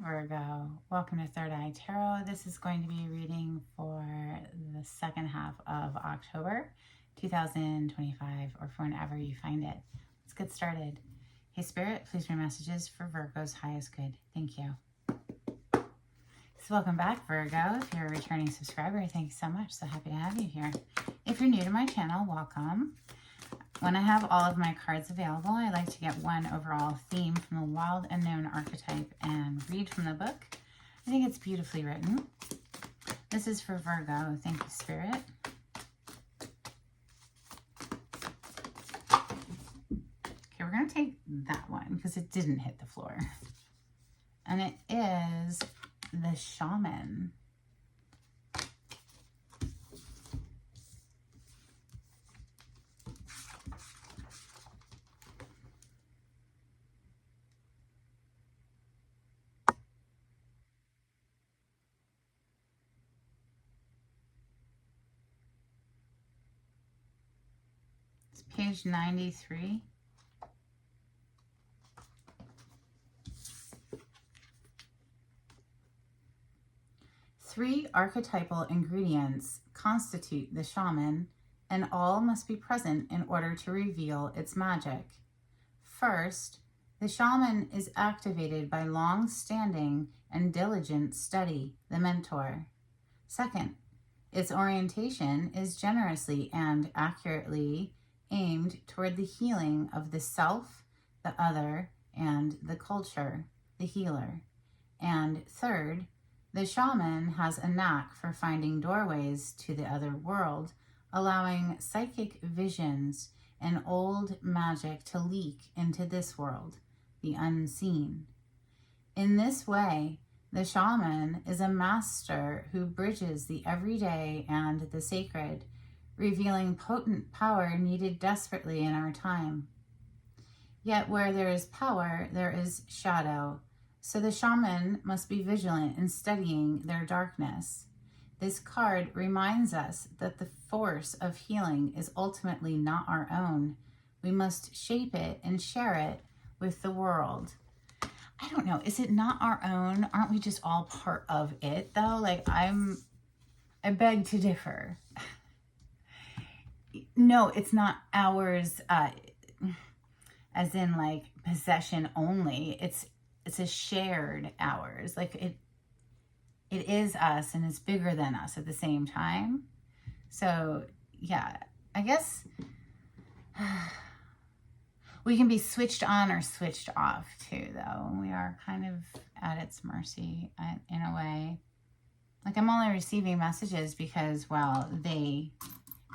Virgo, welcome to Third Eye Tarot. This is going to be a reading for the second half of October 2025, or for whenever you find it. Let's get started. Hey Spirit, please bring messages for Virgo's highest good. Thank you. So welcome back, Virgo. If you're a returning subscriber, thank you so much. So happy to have you here. If you're new to my channel, welcome. When I have all of my cards available, I like to get one overall theme from the Wild Unknown archetype and read from the book. I think it's beautifully written. This is for Virgo. Thank you, Spirit. Okay, we're going to take that one because it didn't hit the floor. And it is the Shaman. It's page 93. Three archetypal ingredients constitute the shaman, and all must be present in order to reveal its magic. First, the shaman is activated by long-standing and diligent study, the mentor. Second, its orientation is generously and accurately aimed toward the healing of the self, the other, and the culture, the healer. And third, the shaman has a knack for finding doorways to the other world, allowing psychic visions and old magic to leak into this world, the unseen. In this way, the shaman is a master who bridges the everyday and the sacred, revealing potent power needed desperately in our time. Yet where there is power, there is shadow. So the shaman must be vigilant in studying their darkness. This card reminds us that the force of healing is ultimately not our own. We must shape it and share it with the world. I don't know. Is it not our own? Aren't we just all part of it, though? Like, I beg to differ. No, it's not ours, as in, like, possession only. It's a shared ours. Like, it is us, and it's bigger than us at the same time. So, yeah, I guess we can be switched on or switched off too, though. We are kind of at its mercy in a way. Like, I'm only receiving messages because, well, they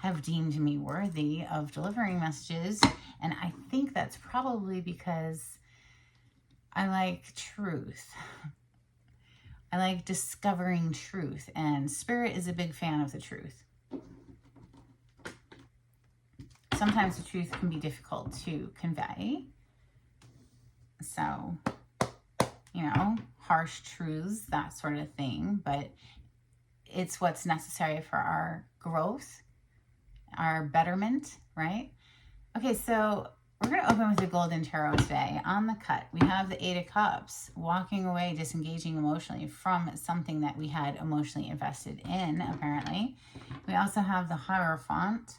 have deemed me worthy of delivering messages. And I think that's probably because I like truth. I like discovering truth. And Spirit is a big fan of the truth. Sometimes the truth can be difficult to convey. So, you know, harsh truths, that sort of thing. But it's what's necessary for our growth, our betterment, right? Okay, so we're going to open with the Golden Tarot today. On the cut, we have the Eight of Cups, walking away, disengaging emotionally from something that we had emotionally invested in, apparently. We also have the Hierophant.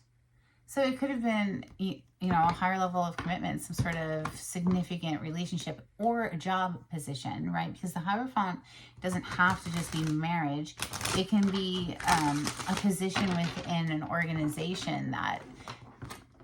So it could have been, you know, a higher level of commitment, some sort of significant relationship or a job position, right? Because the Hierophant doesn't have to just be marriage. It can be a position within an organization that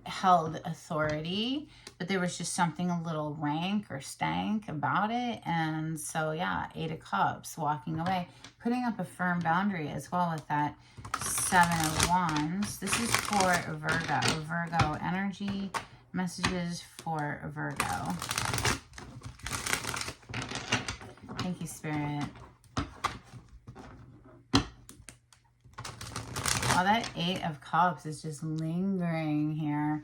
held authority, but there was just something a little rank or stank about it. And so, yeah, Eight of Cups, walking away, putting up a firm boundary as well with that Seven of Wands. This is for Virgo energy, messages for Virgo. Thank you, Spirit. Oh, that Eight of Cups is just lingering here.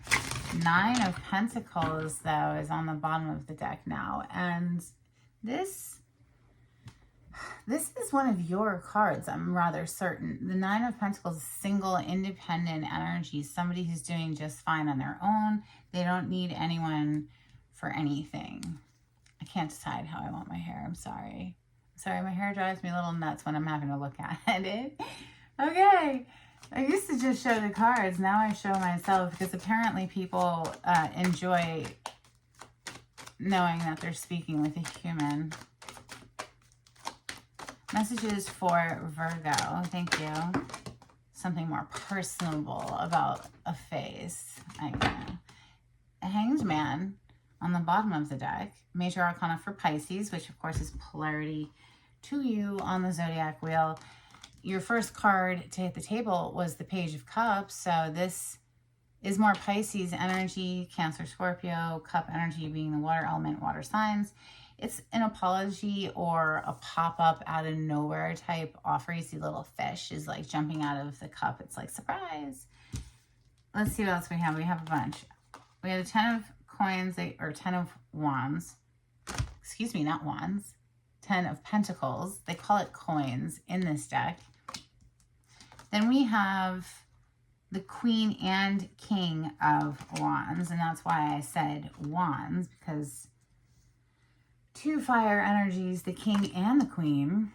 Nine of Pentacles, though, is on the bottom of the deck now. And this is one of your cards, I'm rather certain. The Nine of Pentacles is single, independent energy. Somebody who's doing just fine on their own. They don't need anyone for anything. I can't decide how I want my hair. I'm sorry. Sorry, my hair drives me a little nuts when I'm having to look at it. Okay. I used to just show the cards. Now I show myself because apparently people enjoy knowing that they're speaking with a human. Messages for Virgo. Thank you. Something more personable about a face. I know. A Hanged Man on the bottom of the deck. Major Arcana for Pisces, which of course is polarity to you on the zodiac wheel. Your first card to hit the table was the Page of Cups. So this is more Pisces energy, Cancer, Scorpio, Cup energy being the water element, water signs. It's an apology or a pop-up out of nowhere type offer. You see little fish is like jumping out of the cup. It's like, surprise. Let's see what else we have. We have a bunch. We have the 10 of coins, or 10 of wands. Excuse me, not wands. 10 of pentacles. They call it coins in this deck. Then we have the Queen and King of Wands. And that's why I said wands, because two fire energies, the King and the Queen.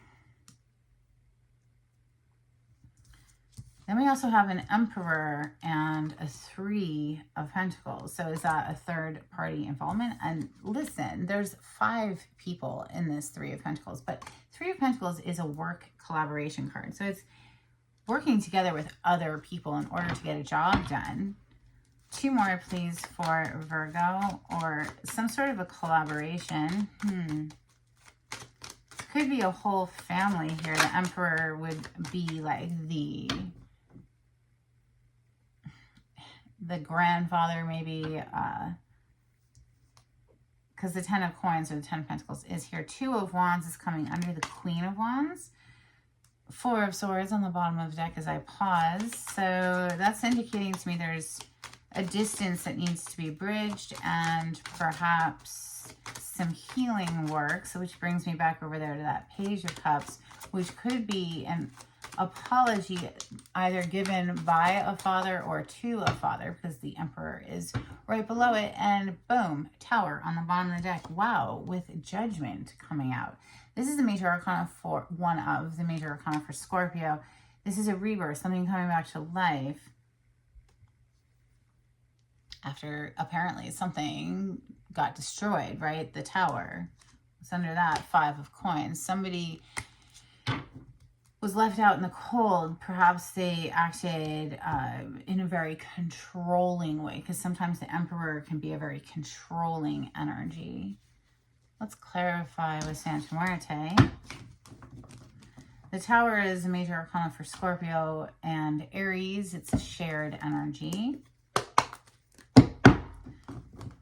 Then we also have an Emperor and a 3 of Pentacles. So is that a third party involvement? And listen, there's 5 people in this 3 of Pentacles, but 3 of Pentacles is a work collaboration card. So it's working together with other people in order to get a job done. 2 more, please, for Virgo, or some sort of a collaboration. Could be a whole family here. The Emperor would be like the grandfather, maybe, because the 10 of coins or the 10 of pentacles is here. 2 of wands is coming under the Queen of Wands. 4 of swords on the bottom of the deck as I pause. So that's indicating to me there's a distance that needs to be bridged and perhaps some healing work. So which brings me back over there to that Page of Cups, which could be an apology either given by a father or to a father, because the Emperor is right below it. And boom, Tower on the bottom of the deck. Wow, with Judgment coming out. This is the Major Arcana for one of the Major Arcana for Scorpio. This is a rebirth, something coming back to life after apparently something got destroyed, right? The Tower. It's under that 5 of coins. Somebody was left out in the cold. Perhaps they acted in a very controlling way, because sometimes the Emperor can be a very controlling energy. Let's clarify with Santa Muerte. The Tower is a Major Arcana for Scorpio and Aries. It's a shared energy.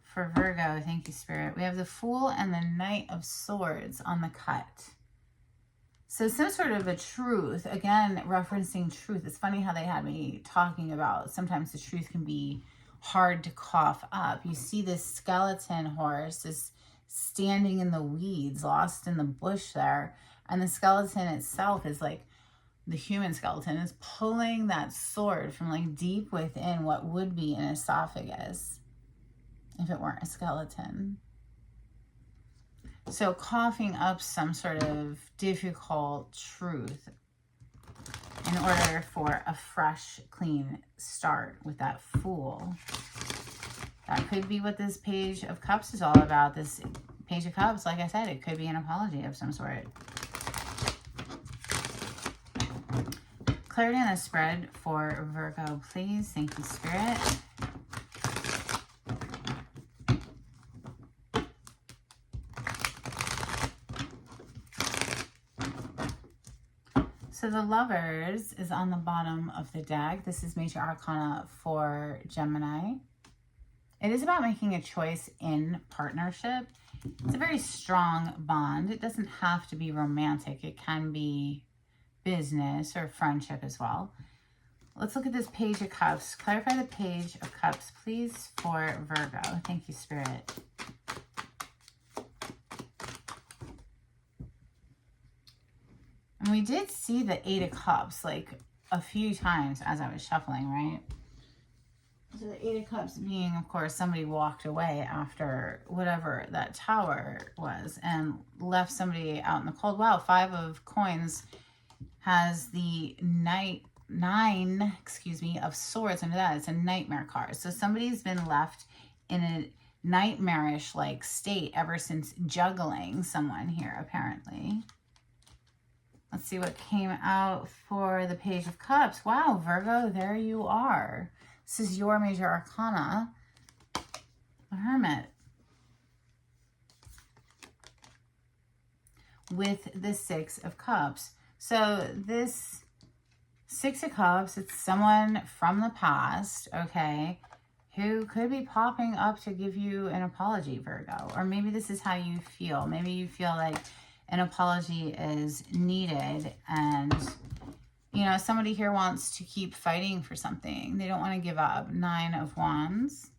For Virgo, thank you, Spirit. We have the Fool and the Knight of Swords on the cut. So some sort of a truth, again, referencing truth. It's funny how they had me talking about sometimes the truth can be hard to cough up. You see this skeleton horse is standing in the weeds, lost in the bush there. And the skeleton itself is like, the human skeleton is pulling that sword from like deep within what would be an esophagus if it weren't a skeleton. So coughing up some sort of difficult truth in order for a fresh, clean start with that Fool. That could be what this Page of Cups is all about. This Page of Cups, like I said, it could be an apology of some sort. Clarity on the spread for Virgo, please. Thank you, Spirit. So the Lovers is on the bottom of the deck. This is Major Arcana for Gemini. It is about making a choice in partnership. It's a very strong bond. It doesn't have to be romantic. It can be business or friendship as well. Let's look at this Page of Cups. Clarify the Page of Cups, please, for Virgo. Thank you, Spirit. And we did see the 8 of Cups like a few times as I was shuffling, right? So the Eight of Cups being, of course, somebody walked away after whatever that tower was and left somebody out in the cold. Wow, Five of Coins has the nine of swords under that. It's a nightmare card. So somebody's been left in a nightmarish like state ever since juggling someone here, apparently. Let's see what came out for the Page of Cups. Wow, Virgo, there you are. This is your major arcana, the Hermit. With the Six of Cups. So this Six of Cups, it's someone from the past, okay, who could be popping up to give you an apology, Virgo. Or maybe this is how you feel. Maybe you feel like an apology is needed and, you know, somebody here wants to keep fighting for something. They don't want to give up. Nine of Wands.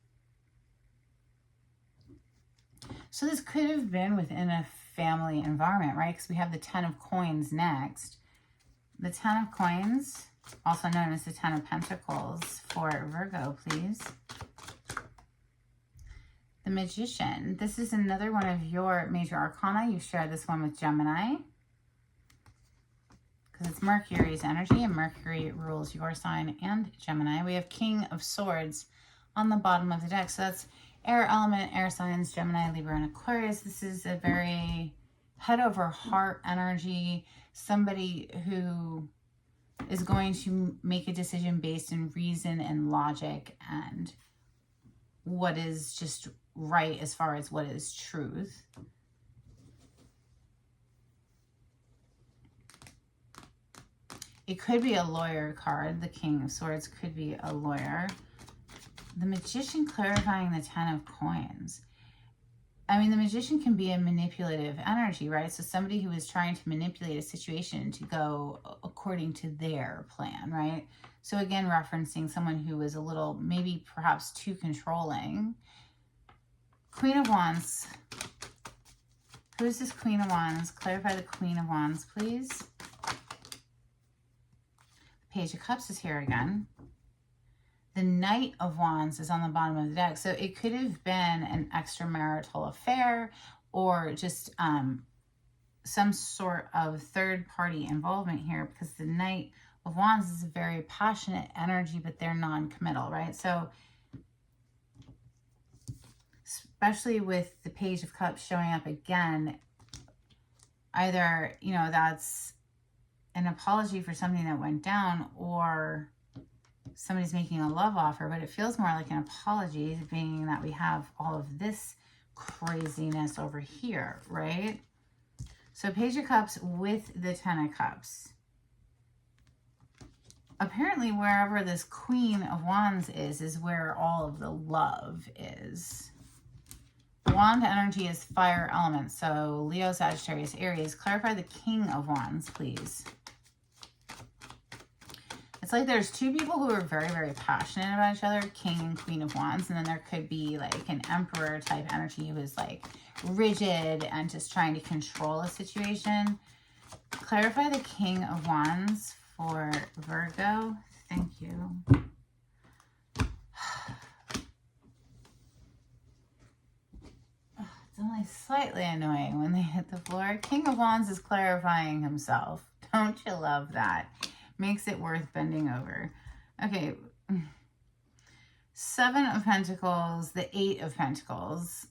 So this could have been within a family environment, right? Because we have the Ten of Coins next. The Ten of Coins, also known as the Ten of Pentacles for Virgo, please. The Magician. This is another one of your major arcana. You share this one with Gemini because it's Mercury's energy, and Mercury rules your sign and Gemini. We have King of Swords on the bottom of the deck. So that's air element, air signs, Gemini, Libra, and Aquarius. This is a very head over heart energy. Somebody who is going to make a decision based in reason and logic and what is just right as far as what is truth. It could be a lawyer card. The King of Swords could be a lawyer. The Magician clarifying the Ten of Coins. I mean, the Magician can be a manipulative energy, right? So somebody who is trying to manipulate a situation to go according to their plan, right? So again, referencing someone who is a little, maybe perhaps too controlling. Queen of Wands. Who is this Queen of Wands? Clarify the Queen of Wands, please. Page of Cups is here again. The Knight of Wands is on the bottom of the deck. So it could have been an extramarital affair or just some sort of third-party involvement here, because the Knight of Wands is a very passionate energy, but they're non-committal, right? So especially with the Page of Cups showing up again, either, you know, that's an apology for something that went down, or somebody's making a love offer, but it feels more like an apology, being that we have all of this craziness over here, right? So Page of Cups with the Ten of Cups. Apparently wherever this Queen of Wands is where all of the love is. Wand energy is fire element, so Leo, Sagittarius, Aries. Clarify the King of Wands, please. It's like there's two people who are very, very passionate about each other, King and Queen of Wands, and then there could be like an Emperor type energy who is like rigid and just trying to control a situation. Clarify the King of Wands for Virgo. Thank you. It's only slightly annoying when they hit the floor. King of Wands is clarifying himself. Don't you love that? Makes it worth bending over. Okay. Seven of Pentacles, the Eight of Pentacles,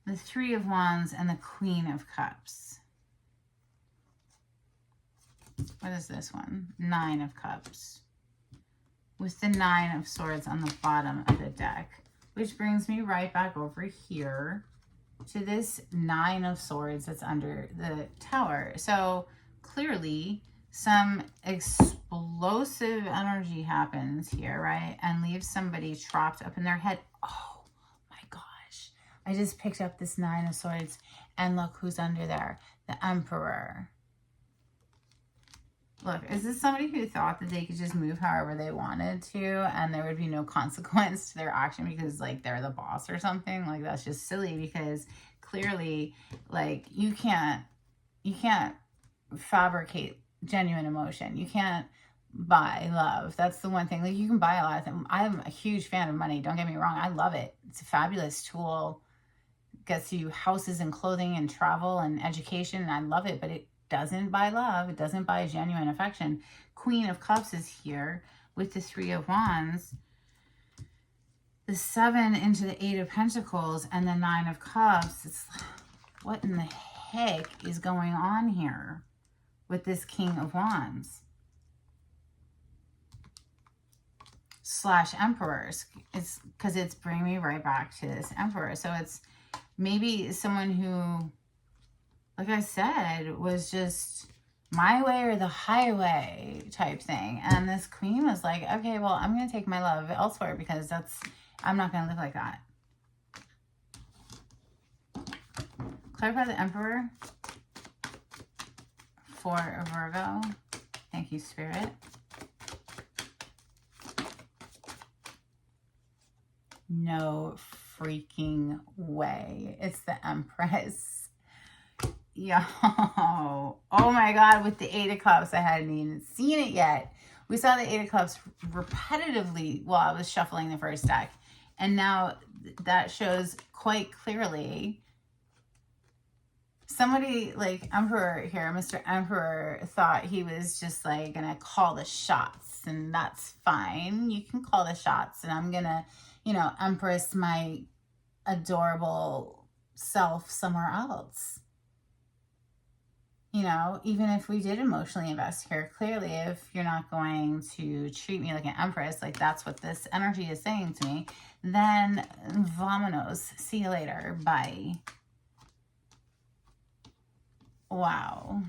the Three of Wands, and the Queen of Cups. What is this one? Nine of Cups. With the Nine of Swords on the bottom of the deck. Which brings me right back over here to this Nine of Swords that's under the tower. So clearly some explosive energy happens here, right? And leaves somebody trapped up in their head. Oh my gosh. I just picked up this Nine of Swords and look who's under there. The Emperor. Look, is this somebody who thought that they could just move however they wanted to and there would be no consequence to their action because like they're the boss or something? Like that's just silly, because clearly like you can't fabricate genuine emotion. You can't buy love. That's the one thing. Like, you can buy a lot of things. I'm a huge fan of money. Don't get me wrong. I love it. It's a fabulous tool. Gets you houses and clothing and travel and education, and I love it, but it doesn't buy love. It doesn't buy genuine affection. Queen of Cups is here with the Three of Wands, the 7 into the 8 of Pentacles, and the 9 of Cups. It's what in the heck is going on here with this King of Wands / Emperors? It's because it's bringing me right back to this Emperor. So it's maybe someone who, like I said, was just my way or the highway type thing. And this queen was like, okay, well, I'm going to take my love elsewhere because I'm not going to live like that. Clarify the Emperor for a Virgo. Thank you, Spirit. No freaking way. It's the Empress. Yo. Oh my God. With the 8 of Cups, I hadn't even seen it yet. We saw the 8 of Cups repetitively while I was shuffling the first deck. And now that shows quite clearly somebody like Emperor here, Mr. Emperor, thought he was just like going to call the shots. And that's fine. You can call the shots. And I'm going to, you know, Empress my adorable self somewhere else. You know, even if we did emotionally invest here, clearly if you're not going to treat me like an Empress, like that's what this energy is saying to me, then vamonos. See you later. Bye. Wow.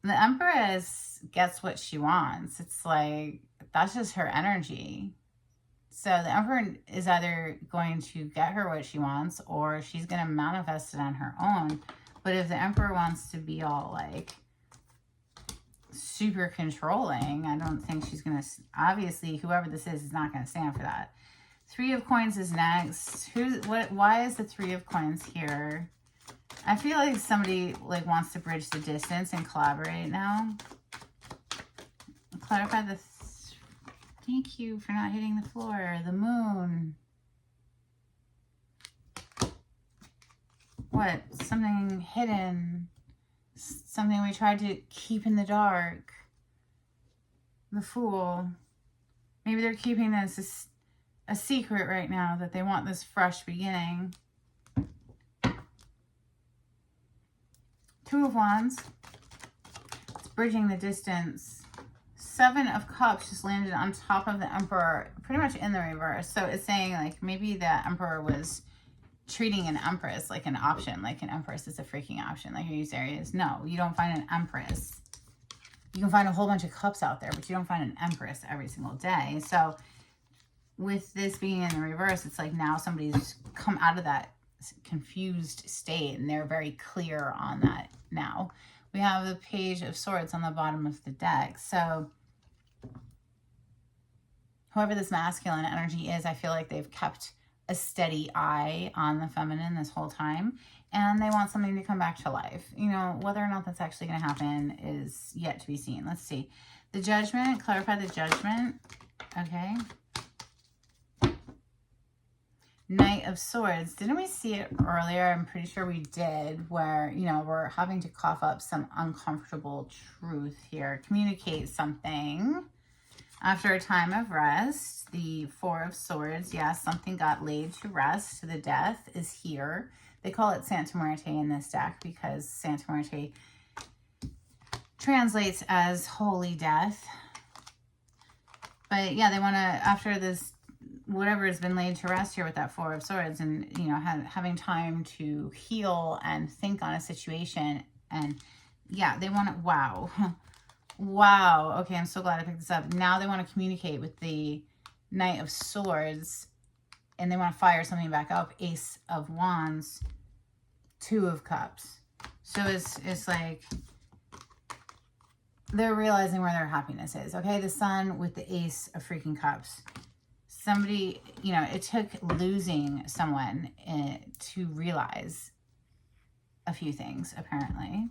The Empress gets what she wants. It's like, that's just her energy. So the Emperor is either going to get her what she wants or she's going to manifest it on her own. But if the Emperor wants to be all like super controlling, I don't think she's going to, obviously whoever this is not going to stand for that. 3 of Coins is next. Why is the 3 of Coins here? I feel like somebody like wants to bridge the distance and collaborate now. Clarify the thank you for not hitting the floor. The Moon. What? Something hidden. Something we tried to keep in the dark. The Fool. Maybe they're keeping this a secret right now, that they want this fresh beginning. 2 of Wands. It's bridging the distance. 7 of Cups just landed on top of the Emperor, pretty much in the reverse. So it's saying like maybe the Emperor was treating an Empress like an option, like an Empress is a freaking option. Like, are you serious? No, you don't find an Empress. You can find a whole bunch of cups out there, but you don't find an Empress every single day. So with this being in the reverse, it's like now somebody's come out of that confused state and they're very clear on that now. We have the Page of Swords on the bottom of the deck. So whoever this masculine energy is, I feel like they've kept a steady eye on the feminine this whole time. And they want something to come back to life. You know, whether or not that's actually going to happen is yet to be seen. Let's see. The Judgment. Clarify the Judgment. Okay. Knight of Swords. Didn't we see it earlier? I'm pretty sure we did, where, you know, we're having to cough up some uncomfortable truth here. Communicate something. After a time of rest, the 4 of Swords, yes, something got laid to rest. The Death is here. They call it Santa Muerte in this deck because Santa Muerte translates as holy death. But yeah, they want to, after this, whatever has been laid to rest here with that 4 of Swords and, you know, having time to heal and think on a situation. And yeah, they want to, wow. Wow. Okay, I'm so glad I picked this up. Now they want to communicate with the Knight of Swords and they want to fire something back up. Ace of Wands, 2 of Cups. So it's like they're realizing where their happiness is. Okay, the Sun with the Ace of freaking Cups. Somebody, you know, it took losing someone to realize a few things, apparently.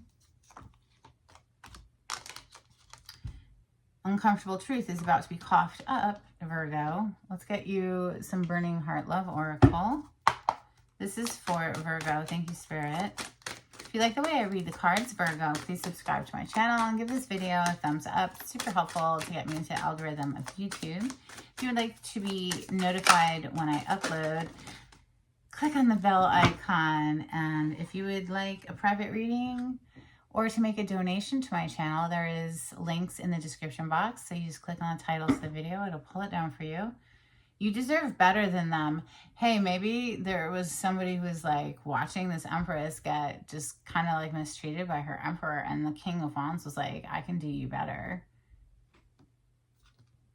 uncomfortable truth is about to be coughed up, Virgo. Let's get you some Burning Heart Love Oracle. This is for Virgo. Thank you, Spirit. If you like the way I read the cards, Virgo, please subscribe to my channel and give this video a thumbs up. It's super helpful to get me into the algorithm of YouTube. If you would like to be notified when I upload, click on the bell icon. And if you would like a private reading or to make a donation to my channel, there is links in the description box. So you just click on the titles of the video. It'll pull it down for you. You deserve better than them. Hey, maybe there was somebody who was like watching this Empress get just kind of like mistreated by her Emperor, and the King of Wands was like, I can do you better.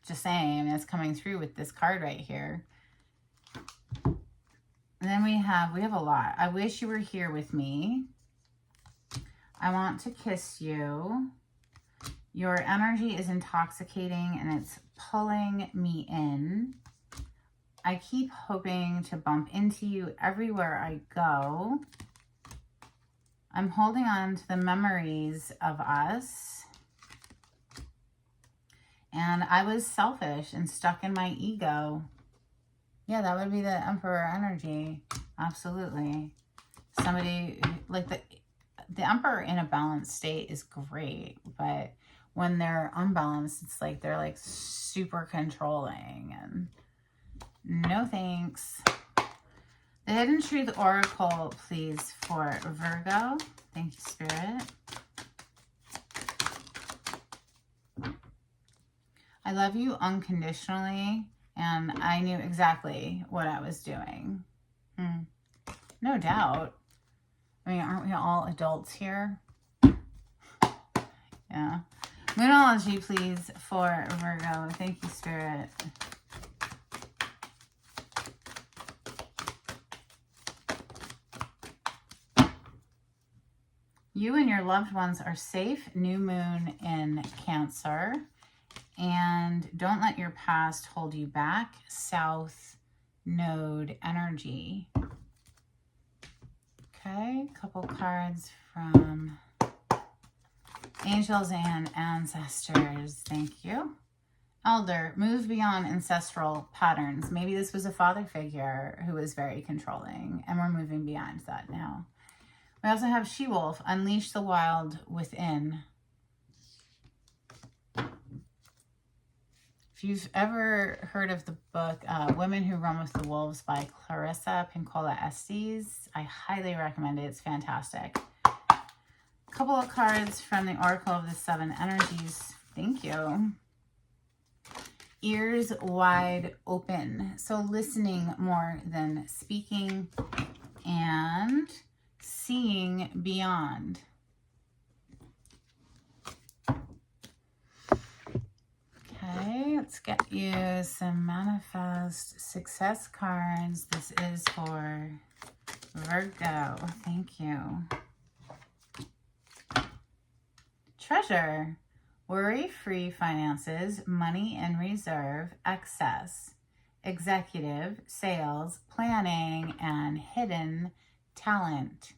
Just saying, it's coming through with this card right here. And then we have a lot. I wish you were here with me. I want to kiss you. Your energy is intoxicating and it's pulling me in. I keep hoping to bump into you everywhere I go. I'm holding on to the memories of us. And I was selfish and stuck in my ego. Yeah, that would be the Emperor energy. Absolutely. Somebody, like the Emperor in a balanced state is great, but when they're unbalanced, it's like they're like super controlling and no thanks. The Hidden Truth Oracle, please, for Virgo. Thank you, Spirit. I love you unconditionally, and I knew exactly what I was doing. No doubt. I mean, aren't we all adults here? Yeah. Moonology, please, for Virgo. Thank you, Spirit. You and your loved ones are safe. New moon in Cancer. And don't let your past hold you back. South Node energy. Okay, a couple cards from angels and ancestors. Thank you. Elder, move beyond ancestral patterns. Maybe this was a father figure who was very controlling, and we're moving beyond that now. We also have She-Wolf, unleash the wild within. If you've ever heard of the book Women Who Run with the Wolves by Clarissa Pinkola Estes, I highly recommend it. It's fantastic. A couple of cards from the Oracle of the Seven Energies. Thank you. Ears wide open. So listening more than speaking and seeing beyond. Okay, let's get you some manifest success cards. This is for Virgo. Thank you. Treasure. Worry-free finances, money in reserve, excess, executive, sales, planning, and hidden talent.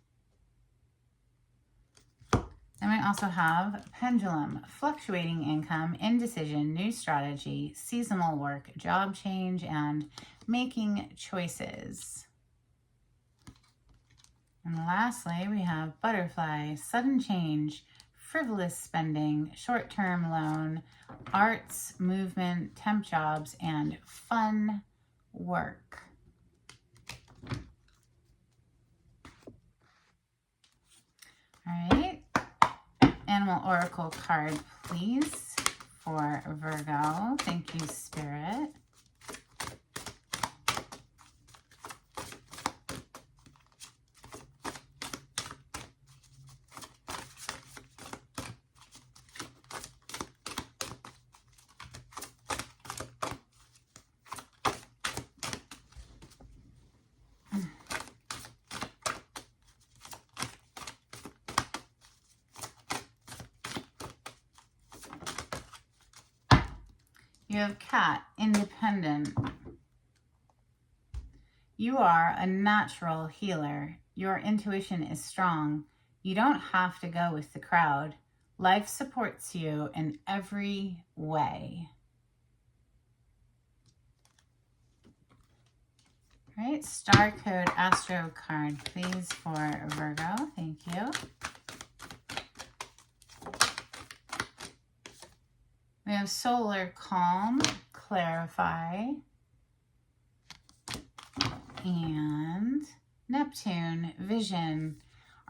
And we also have pendulum, fluctuating income, indecision, new strategy, seasonal work, job change, and making choices. And lastly, we have butterfly, sudden change, frivolous spending, short-term loan, arts, movement, temp jobs, and fun work. All right. Animal Oracle card, please, for Virgo. Thank you, Spirit. You have Cat, independent. You are a natural healer. Your intuition is strong. You don't have to go with the crowd. Life supports you in every way. All right, star code astro card, please, for Virgo. Thank you. We have solar calm, clarify, and Neptune vision.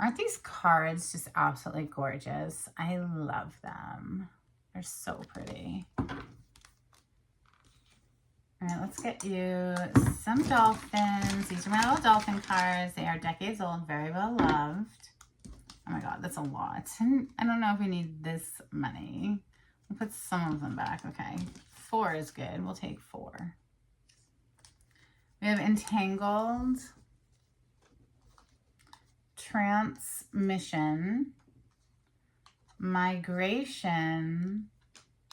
Aren't these cards just absolutely gorgeous? I love them. They're so pretty. All right, let's get you some dolphins. These are my little dolphin cards. They are decades old, very well loved. Oh my God, that's a lot. I don't know if we need this many. We'll put some of them back. Okay, 4 is good. We'll take 4. We have entangled, transmission, migration,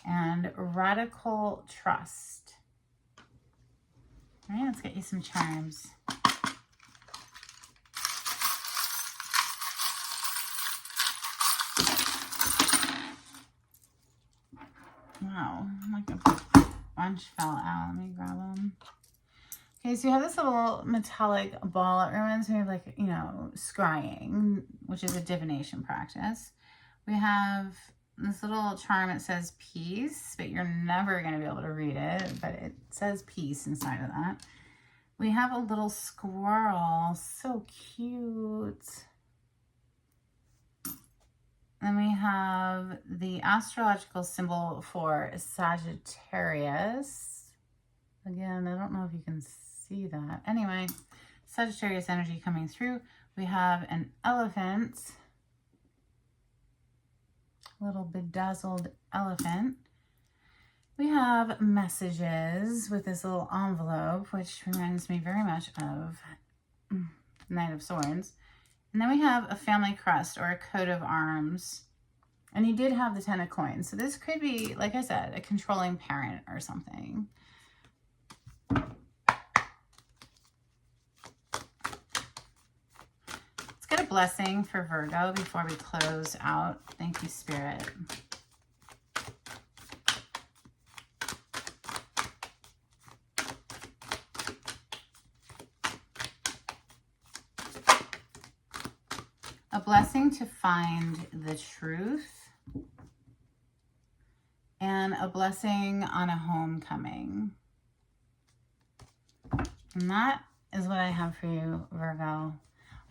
and radical trust. All right, let's get you some charms. Wow, like a bunch fell out. Let me grab them. Okay, so you have this little metallic ball. It reminds me of, like, you know, scrying, which is a divination practice. We have this little charm. It says peace, but you're never going to be able to read it, but it says peace inside of that. We have a little squirrel. So cute. Then we have the astrological symbol for Sagittarius. Again, I don't know if you can see that. Anyway, Sagittarius energy coming through. We have an elephant, a little bedazzled elephant. We have messages with this little envelope, which reminds me very much of Knight of Swords. And then we have a family crest or a coat of arms. And he did have the 10 of coins. So this could be, like I said, a controlling parent or something. Let's get a blessing for Virgo before we close out. Thank you, Spirit. A blessing to find the truth, and a blessing on a homecoming. And that is what I have for you, Virgo.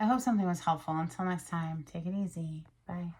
I hope something was helpful. Until next time, take it easy. Bye.